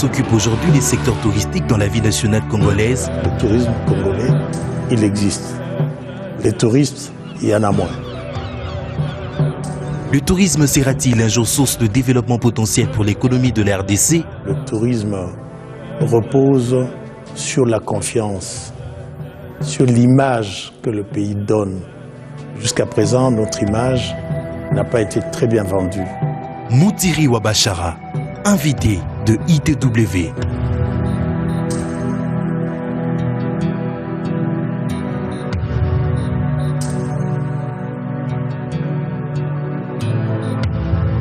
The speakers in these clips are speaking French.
s'occupent aujourd'hui des secteurs touristiques dans la vie nationale congolaise? Le tourisme congolais, il existe. Les touristes, il y en a moins. Le tourisme sera-t-il un jour source de développement potentiel pour l'économie de la RDC? Le tourisme repose sur la confiance, sur l'image que le pays donne. Jusqu'à présent, notre image n'a pas été très bien vendue. Moutiri Wabachara, invité de ITW.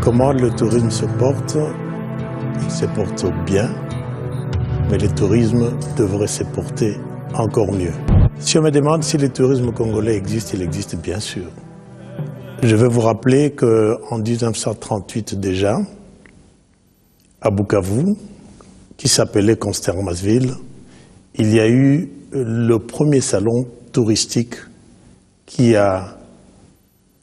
Comment le tourisme se porte? Il se porte bien, mais le tourisme devrait se porter encore mieux. Si on me demande si le tourisme congolais existe, il existe bien sûr. Je vais vous rappeler qu'en 1938 déjà, à Bukavu, qui s'appelait Constermasville, il y a eu le premier salon touristique qui a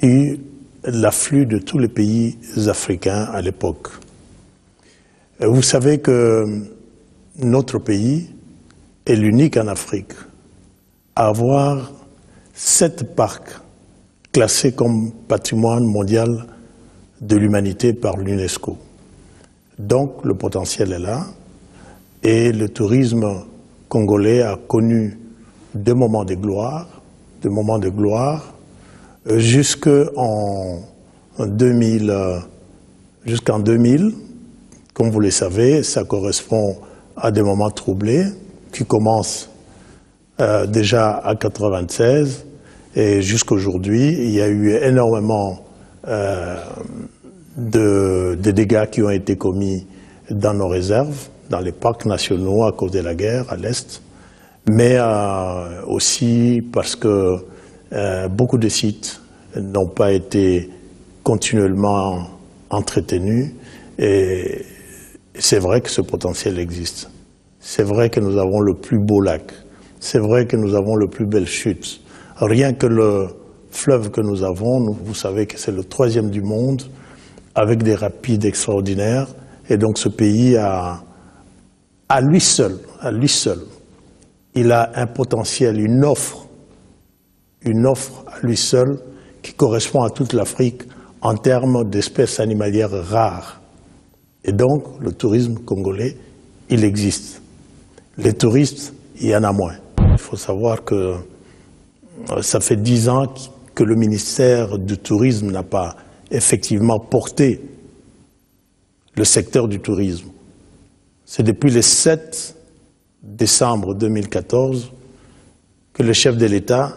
eu l'afflux de tous les pays africains à l'époque. Vous savez que notre pays est l'unique en Afrique à avoir 7 parcs classés comme patrimoine mondial de l'humanité par l'UNESCO. Donc le potentiel est là et le tourisme congolais a connu des moments de gloire, jusqu'en 2000, comme vous le savez, ça correspond à des moments troublés qui commencent déjà à 1996 et jusqu'aujourd'hui, il y a eu énormément de dégâts qui ont été commis dans nos réserves, dans les parcs nationaux à cause de la guerre à l'Est, mais aussi parce que beaucoup de sites n'ont pas été continuellement entretenus et c'est vrai que ce potentiel existe. C'est vrai que nous avons le plus beau lac. C'est vrai que nous avons le plus belle chute. Rien que le fleuve que nous avons, vous savez que c'est le 3e du monde avec des rapides extraordinaires et donc ce pays à lui seul, il a un potentiel, une offre à lui seul qui correspond à toute l'Afrique en termes d'espèces animalières rares. Et donc, le tourisme congolais, il existe. Les touristes, il y en a moins. Il faut savoir que ça fait 10 ans que le ministère du Tourisme n'a pas effectivement porté le secteur du tourisme. C'est depuis le 7 décembre 2014 que le chef de l'État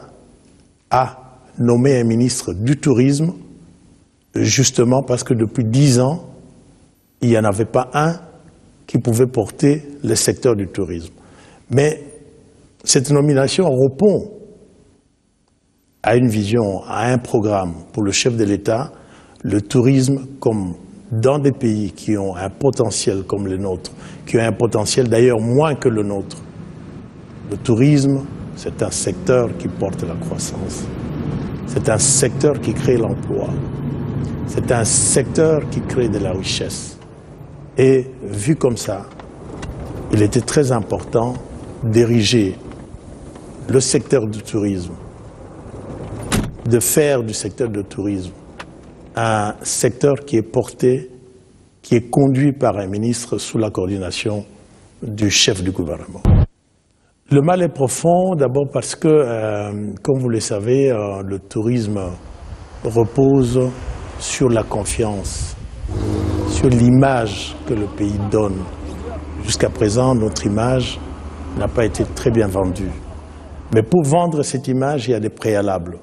a nommé un ministre du Tourisme, justement parce que depuis 10 ans, il n'y en avait pas un qui pouvait porter le secteur du tourisme. Mais cette nomination répond à une vision, à un programme pour le chef de l'État, le tourisme comme dans des pays qui ont un potentiel comme le nôtre, qui ont un potentiel d'ailleurs moins que le nôtre. Le tourisme, c'est un secteur qui porte la croissance. C'est un secteur qui crée l'emploi. C'est un secteur qui crée de la richesse. Et vu comme ça, il était très important d'ériger le secteur du tourisme, de faire du secteur du tourisme un secteur qui est porté, qui est conduit par un ministre sous la coordination du chef du gouvernement. Le mal est profond, d'abord parce que, comme vous le savez, le tourisme repose sur la confiance, sur l'image que le pays donne. Jusqu'à présent, notre image n'a pas été très bien vendue. Mais pour vendre cette image, il y a des préalables.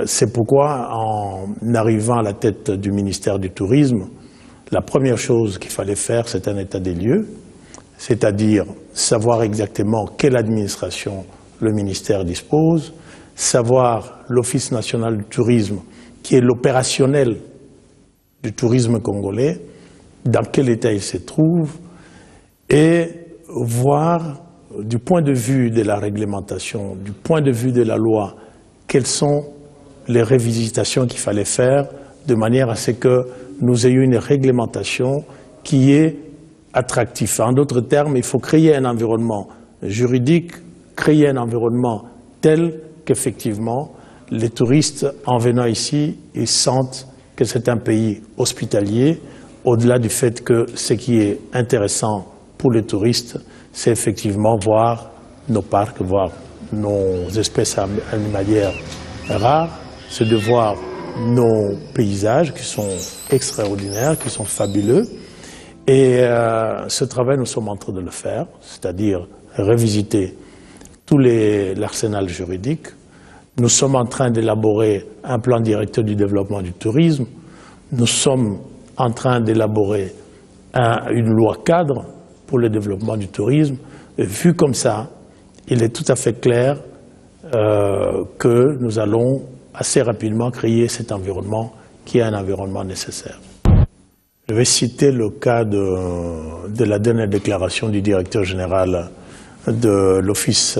C'est pourquoi, en arrivant à la tête du ministère du Tourisme, la première chose qu'il fallait faire, c'est un état des lieux, c'est-à-dire savoir exactement quelle administration le ministère dispose, savoir l'Office national du tourisme, qui est l'opérationnel du tourisme congolais, dans quel état il se trouve, et voir, du point de vue de la réglementation, du point de vue de la loi, quelles sont les revisitations qu'il fallait faire de manière à ce que nous ayons une réglementation qui ait attractif. En d'autres termes, il faut créer un environnement juridique, créer un environnement tel qu'effectivement, les touristes, en venant ici, ils sentent que c'est un pays hospitalier, au-delà du fait que ce qui est intéressant pour les touristes, c'est effectivement voir nos parcs, voir nos espèces animalières rares, c'est de voir nos paysages qui sont extraordinaires, qui sont fabuleux. Et ce travail, nous sommes en train de le faire, c'est-à-dire revisiter tout l'arsenal juridique. Nous sommes en train d'élaborer un plan directeur du développement du tourisme. Nous sommes en train d'élaborer une loi cadre pour le développement du tourisme. Et vu comme ça, il est tout à fait clair que nous allons assez rapidement créer cet environnement qui est un environnement nécessaire. Je vais citer le cas de la dernière déclaration du directeur général de l'Office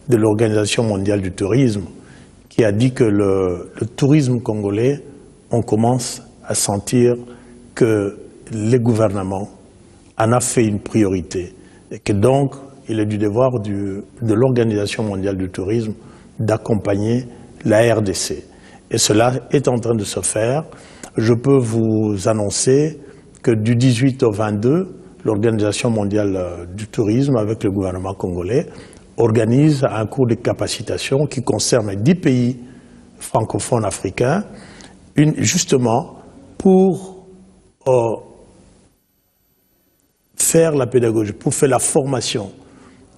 de l'Organisation mondiale du tourisme, qui a dit que le tourisme congolais, on commence à sentir que les gouvernements en a fait une priorité et que donc il est du devoir de l'Organisation mondiale du tourisme d'accompagner la RDC. Et cela est en train de se faire. Je peux vous annoncer que du 18 au 22, l'Organisation mondiale du tourisme, avec le gouvernement congolais, organise un cours de capacitation qui concerne 10 pays francophones africains, justement pour faire la pédagogie, pour faire la formation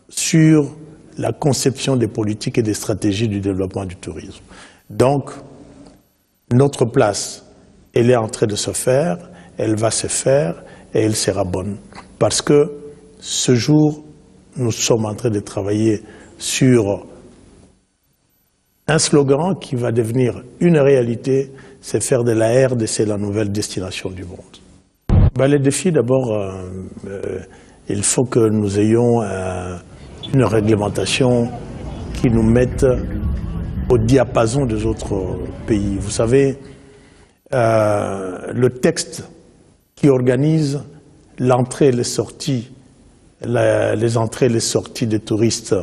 sur la conception des politiques et des stratégies du développement du tourisme. Donc, notre place, elle est en train de se faire, elle va se faire et elle sera bonne. Parce que ce jour, nous sommes en train de travailler sur un slogan qui va devenir une réalité, c'est faire de la RDC la nouvelle destination du monde. Les défis, d'abord, il faut que nous ayons une réglementation qui nous mette au diapason des autres pays. Vous savez, le texte qui organise l'entrée et les sorties, les entrées et les sorties des touristes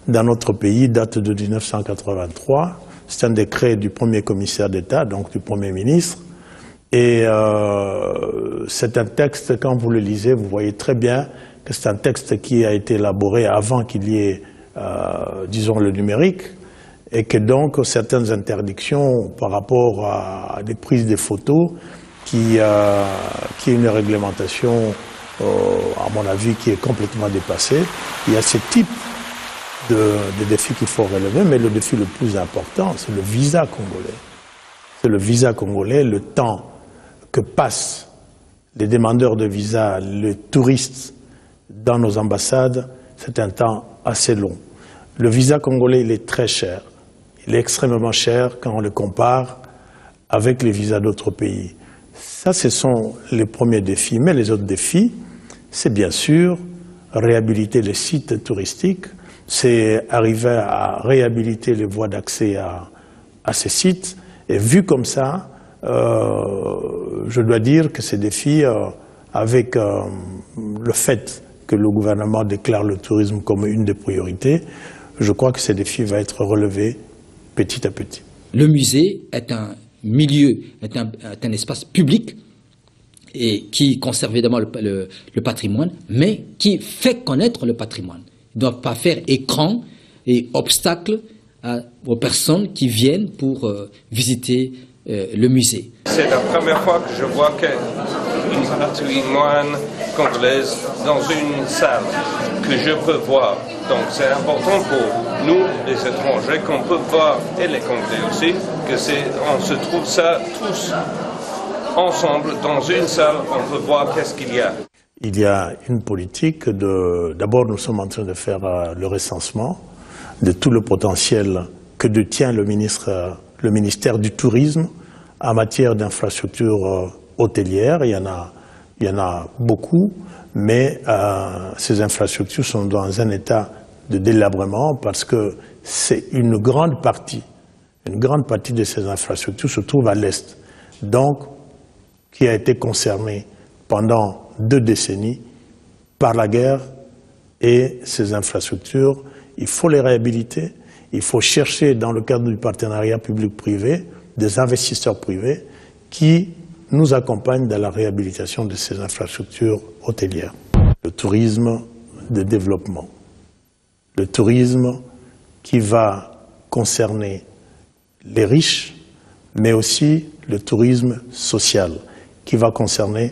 dans notre pays date de 1983. C'est un décret du premier commissaire d'État, donc du Premier ministre. Et c'est un texte, quand vous le lisez, vous voyez très bien que c'est un texte qui a été élaboré avant qu'il y ait, disons, le numérique, et que donc certaines interdictions par rapport à des prises de photos, qui est une réglementation, à mon avis, qui est complètement dépassée. Il y a ce type de défis qu'il faut relever, mais le défi le plus important, c'est le visa congolais. C'est le visa congolais, le temps que passent les demandeurs de visa, les touristes dans nos ambassades, c'est un temps assez long. Le visa congolais, il est très cher. Il est extrêmement cher quand on le compare avec les visas d'autres pays. Ça, ce sont les premiers défis. Mais les autres défis, c'est bien sûr réhabiliter les sites touristiques, c'est arriver à réhabiliter les voies d'accès à ces sites. Et vu comme ça, je dois dire que ces défis, avec le fait que le gouvernement déclare le tourisme comme une des priorités, je crois que ces défis vont être relevés petit à petit. Le musée est un milieu, est un espace public et qui conserve évidemment le patrimoine, mais qui fait connaître le patrimoine. Il ne doit pas faire écran et obstacle aux personnes qui viennent pour visiter le musée. C'est la première fois que je vois une patrimoine congolaise dans une salle que je peux voir. Donc c'est important pour nous, les étrangers, qu'on peut voir, et les Congolais aussi, on se trouve ça tous ensemble dans une salle, on peut voir qu'est-ce qu'il y a. Il y a une politique d'abord nous sommes en train de faire le recensement de tout le potentiel que détient le ministère du Tourisme en matière d'infrastructures hôtelières. Il y en a beaucoup, mais ces infrastructures sont dans un état de délabrement parce que c'est une grande partie de ces infrastructures se trouve à l'est, donc qui a été concernée pendant 2 décennies par la guerre et ces infrastructures. Il faut les réhabiliter. Il faut chercher, dans le cadre du partenariat public-privé, des investisseurs privés qui nous accompagnent dans la réhabilitation de ces infrastructures hôtelières. Le tourisme de développement. Le tourisme qui va concerner les riches, mais aussi le tourisme social, qui va concerner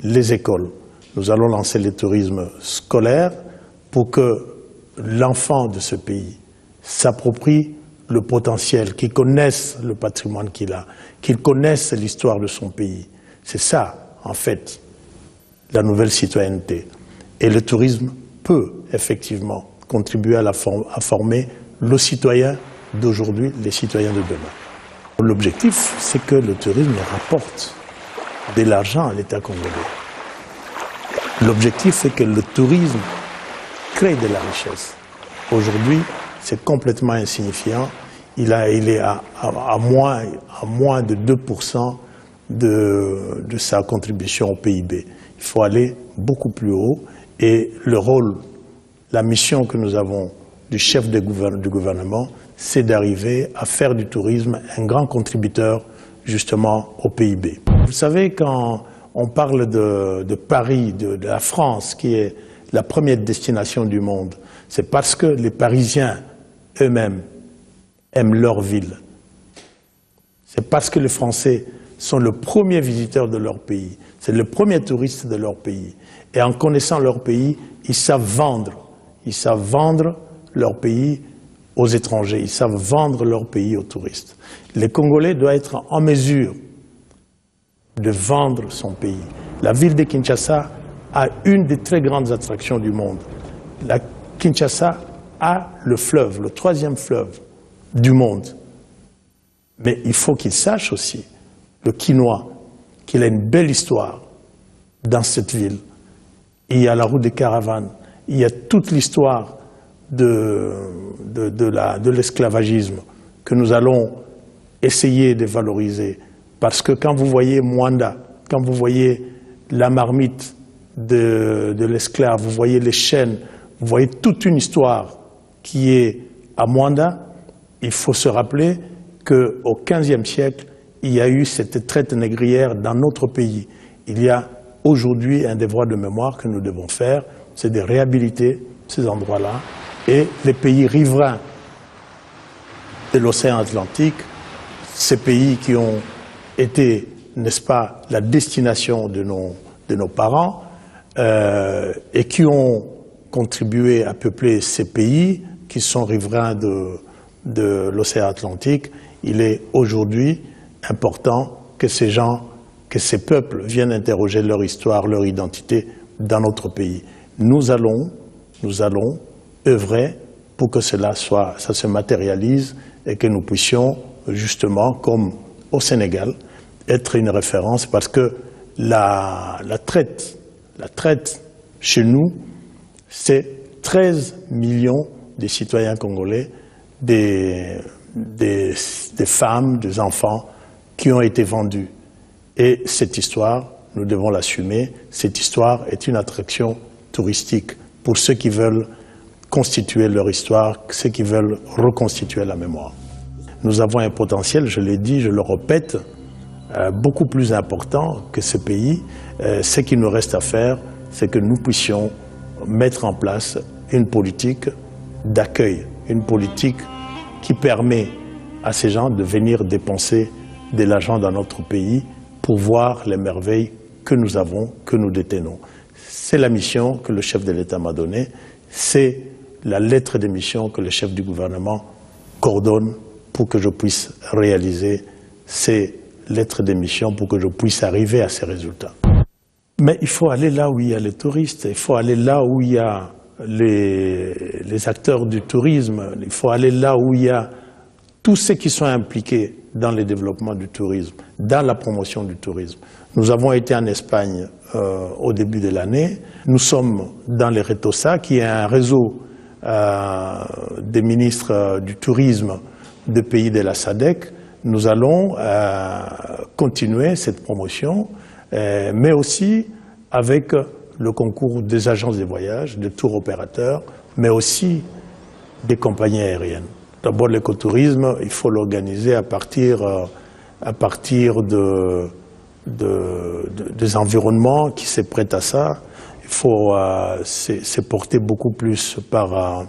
les écoles. Nous allons lancer le tourisme scolaire pour que l'enfant de ce pays s'approprie le potentiel, qu'il connaisse le patrimoine qu'il a, qu'il connaisse l'histoire de son pays. C'est ça, en fait, la nouvelle citoyenneté. Et le tourisme peut, effectivement, contribuer à former le citoyen d'aujourd'hui, les citoyens de demain. L'objectif, c'est que le tourisme rapporte de l'argent à l'État congolais. L'objectif, c'est que le tourisme crée de la richesse. Aujourd'hui, c'est complètement insignifiant. Il est à moins de 2% de sa contribution au PIB. Il faut aller beaucoup plus haut. Et le rôle, la mission que nous avons du chef du gouvernement, c'est d'arriver à faire du tourisme un grand contributeur justement au PIB. Vous savez, quand on parle de Paris, de la France, qui est la première destination du monde, c'est parce que les Parisiens eux-mêmes aiment leur ville. C'est parce que les Français sont le premier visiteur de leur pays, c'est le premier touriste de leur pays. Et en connaissant leur pays, ils savent vendre leur pays aux étrangers, ils savent vendre leur pays aux touristes. Les Congolais doivent être en mesure de vendre son pays. La ville de Kinshasa a une des très grandes attractions du monde. La Kinshasa a le fleuve, le troisième fleuve du monde. Mais il faut qu'il sache aussi, le Kinois, qu'il a une belle histoire dans cette ville. Il y a la route des caravanes, il y a toute l'histoire de l'esclavagisme que nous allons essayer de valoriser. Parce que quand vous voyez Mwanda, quand vous voyez la marmite de l'esclave, vous voyez les chaînes, vous voyez toute une histoire qui est à Mwanda, il faut se rappeler qu'au XVe siècle, il y a eu cette traite négrière dans notre pays. Il y a aujourd'hui un devoir de mémoire que nous devons faire, c'est de réhabiliter ces endroits-là. Et les pays riverains de l'océan Atlantique, ces pays qui ont été, n'est-ce pas, la destination de nos parents et qui ont contribué à peupler ces pays qui sont riverains de l'océan Atlantique, il est aujourd'hui important que ces gens, que ces peuples viennent interroger leur histoire, leur identité dans notre pays. Nous allons œuvrer pour que ça se matérialise et que nous puissions justement, comme au Sénégal, être une référence parce que la traite chez nous, c'est 13 millions de citoyens congolais, des femmes, des enfants qui ont été vendus. Et cette histoire, nous devons l'assumer. Cette histoire est une attraction touristique pour ceux qui veulent constituer leur histoire, ceux qui veulent reconstituer la mémoire. Nous avons un potentiel, je l'ai dit, je le répète, beaucoup plus important que ce pays. Ce qu'il nous reste à faire, c'est que nous puissions mettre en place une politique d'accueil, une politique qui permet à ces gens de venir dépenser de l'argent dans notre pays pour voir les merveilles que nous avons, que nous détenons. C'est la mission que le chef de l'État m'a donnée, c'est la lettre de mission que le chef du gouvernement coordonne pour que je puisse réaliser ces lettres de mission, pour que je puisse arriver à ces résultats. Mais il faut aller là où il y a les touristes, il faut aller là où il y a les acteurs du tourisme, il faut aller là où il y a tous ceux qui sont impliqués dans le développement du tourisme, dans la promotion du tourisme. Nous avons été en Espagne au début de l'année. Nous sommes dans le RETOSA, qui est un réseau des ministres du tourisme des pays de la SADC. Nous allons continuer cette promotion, mais aussi avec le concours des agences de voyage, des tours opérateurs, mais aussi des compagnies aériennes. D'abord, l'écotourisme, il faut l'organiser à partir des environnements qui se prêtent à ça. Il faut se porter beaucoup plus par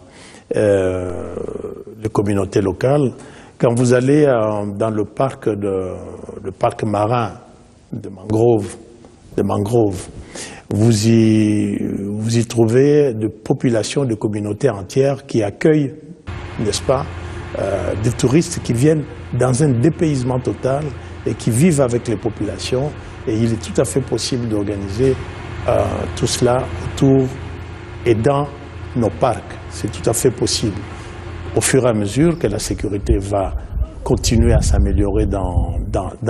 les communautés locales. Quand vous allez dans le parc marin de mangroves, vous y trouvez des populations, des communautés entières qui accueillent, n'est-ce pas, des touristes qui viennent dans un dépaysement total et qui vivent avec les populations. Et il est tout à fait possible d'organiser tout cela autour et dans nos parcs. C'est tout à fait possible. Au fur et à mesure que la sécurité va continuer à s'améliorer dans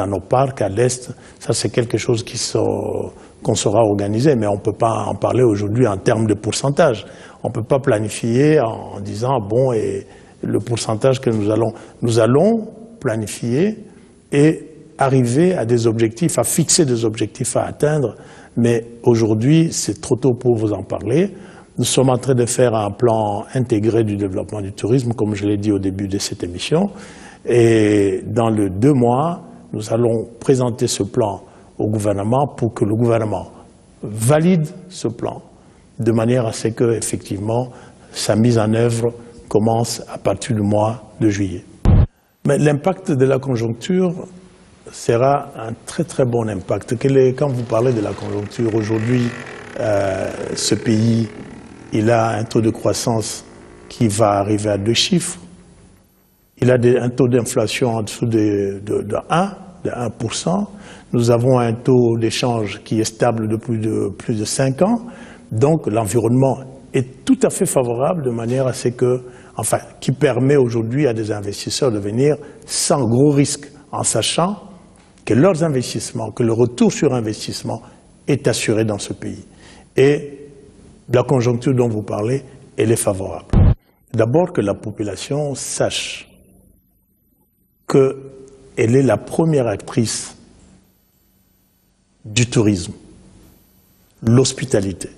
nos parcs à l'Est, ça c'est quelque chose qu'on saura organiser, mais on ne peut pas en parler aujourd'hui en termes de pourcentage. On ne peut pas planifier en disant, bon, et le pourcentage que nous allons planifier et arriver à des objectifs, à fixer des objectifs à atteindre, mais aujourd'hui, c'est trop tôt pour vous en parler. Nous sommes en train de faire un plan intégré du développement du tourisme, comme je l'ai dit au début de cette émission, et dans les 2 mois, nous allons présenter ce plan au gouvernement pour que le gouvernement valide ce plan, de manière à ce que, effectivement, sa mise en œuvre commence à partir du mois de juillet. Mais l'impact de la conjoncture sera un très très bon impact. Quand vous parlez de la conjoncture, aujourd'hui, ce pays, il a un taux de croissance qui va arriver à 2 chiffres. Il a un taux d'inflation en dessous de 1%. Nous avons un taux d'échange qui est stable depuis plus de 5 ans. Donc l'environnement est tout à fait favorable de manière à ce que, qui permet aujourd'hui à des investisseurs de venir sans gros risques, en sachant que leurs investissements, que le retour sur investissement est assuré dans ce pays. Et la conjoncture dont vous parlez, elle est favorable. D'abord que la population sache qu'elle est la première actrice du tourisme, l'hospitalité.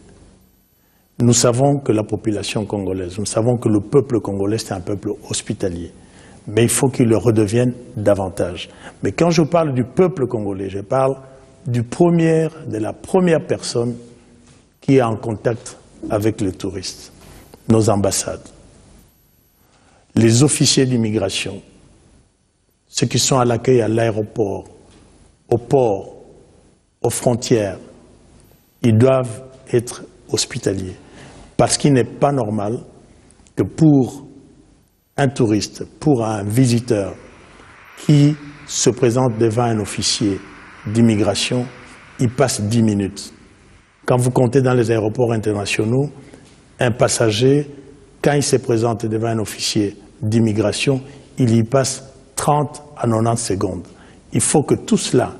Nous savons que la population congolaise, nous savons que le peuple congolais, c'est un peuple hospitalier. Mais il faut qu'il le redevienne davantage. Mais quand je parle du peuple congolais, je parle de la première personne qui est en contact avec les touristes, nos ambassades, les officiers d'immigration, ceux qui sont à l'accueil à l'aéroport, au port, aux frontières, ils doivent être hospitaliers. Parce qu'il n'est pas normal que pour un touriste, pour un visiteur qui se présente devant un officier d'immigration, il passe 10 minutes. Quand vous comptez dans les aéroports internationaux, un passager, quand il se présente devant un officier d'immigration, il y passe 30 à 90 secondes. Il faut que tout cela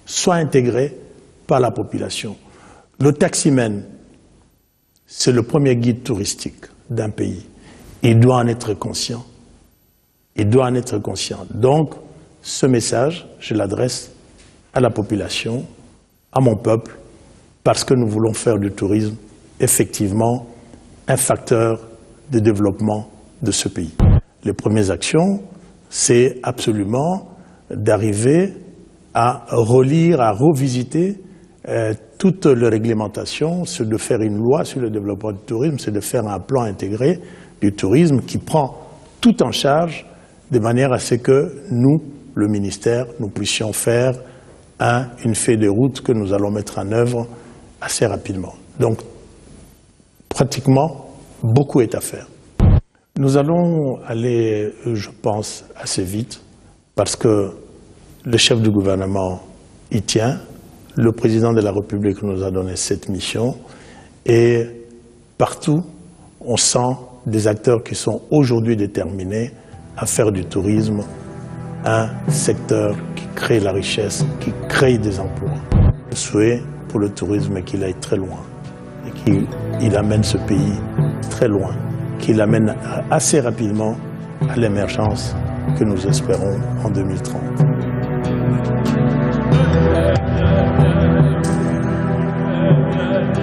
soit intégré par la population. Le taximan, c'est le premier guide touristique d'un pays. Il doit en être conscient. Il doit en être conscient. Donc, ce message, je l'adresse à la population, à mon peuple, parce que nous voulons faire du tourisme, effectivement, un facteur de développement de ce pays. Les premières actions, c'est absolument d'arriver à relire, à revisiter toute la réglementation, c'est de faire une loi sur le développement du tourisme, c'est de faire un plan intégré du tourisme qui prend tout en charge de manière à ce que nous, le ministère, nous puissions faire une feuille de route que nous allons mettre en œuvre assez rapidement. Donc, pratiquement, beaucoup est à faire. Nous allons aller, je pense, assez vite parce que le chef du gouvernement y tient. Le président de la République nous a donné cette mission et partout, on sent des acteurs qui sont aujourd'hui déterminés à faire du tourisme un secteur qui crée la richesse, qui crée des emplois. Le souhait pour le tourisme est qu'il aille très loin et qu'il amène ce pays très loin, qu'il amène assez rapidement à l'émergence que nous espérons en 2030.